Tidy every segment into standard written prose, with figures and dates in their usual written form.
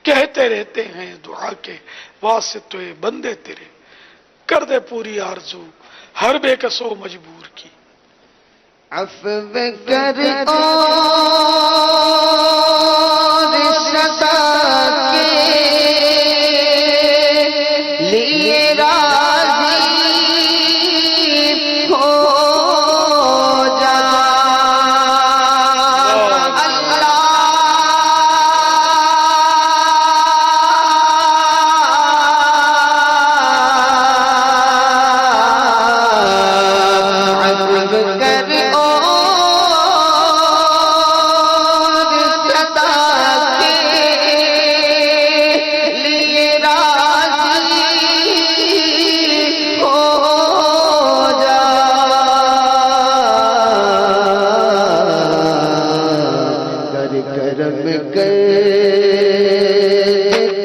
کہتے رہتے ہیں دعا کے واسطے بندے تیرے، کر دے پوری آرزو ہر بے کس و مجبور کی۔ عفو کر اور صدا کے لیے راضی ہو جا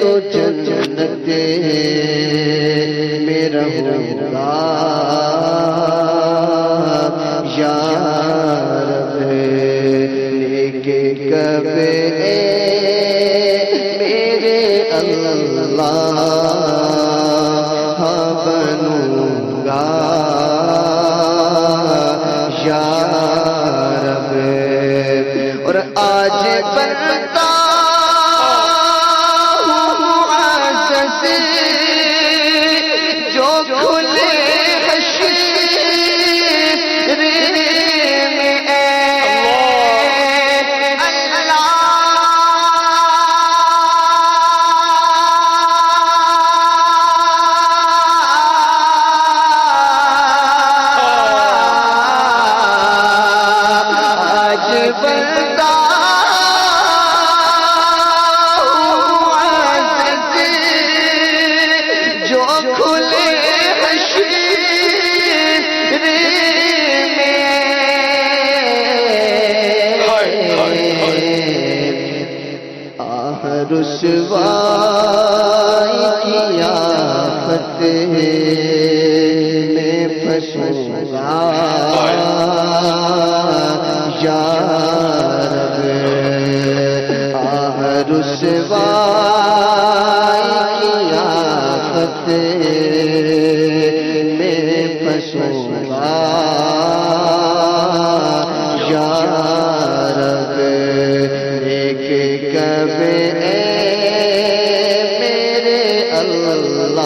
تو جنت میں رہوں گا یا رب، نیک کبے میرے اللہ بنوں گا یا رب۔ اور آج بنتا جو کھلے حشر میں آج بنتا جو کھلے حشر میں آہ رسوائی کی آفت میں پھنسوں گا یا رب۔ آہ رسوائی کی آفت میں پھنسوں گا یا رب۔ ایک کبے میرے اللہ،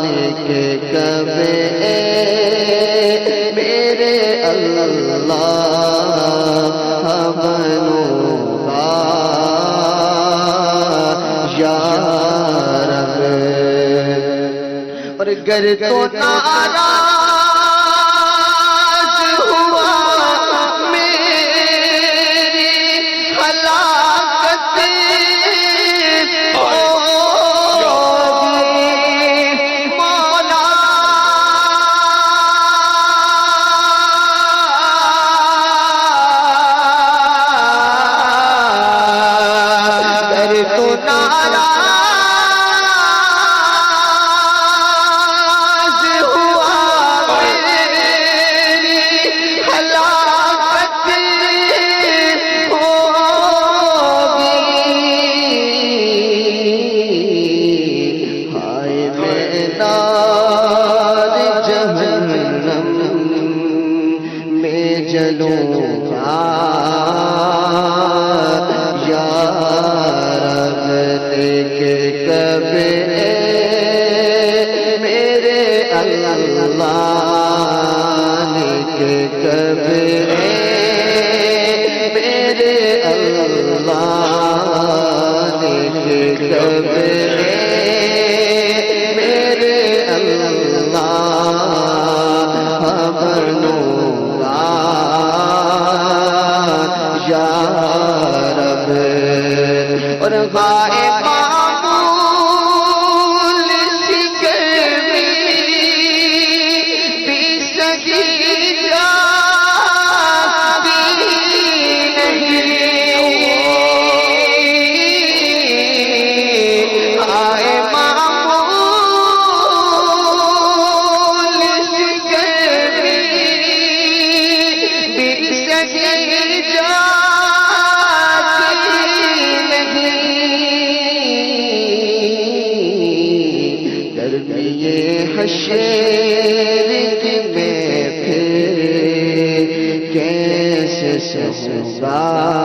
ایک کبے میرے اللہ بنوں گا یا رب۔ اور گر تو ناراض ہوا میری ہلاکت ہوگی مولا، گر تو ناراض ہوا میری ہلاکت ہوگی۔ ہائے میدان جہنم میں جلوں گا یا رب۔ نیک کبے میرے اللہ، نیک کبے میرے اللہ، نیک کبے میرے اللہ بنوں گا یا رب۔ اور غائب معمول سی گرمی بھی سکی جاتی نہیں، آئے معمول سی گرمی بھی سکی جاتی نہیں۔ یہ حشر میں پھر کیسے سہوں گا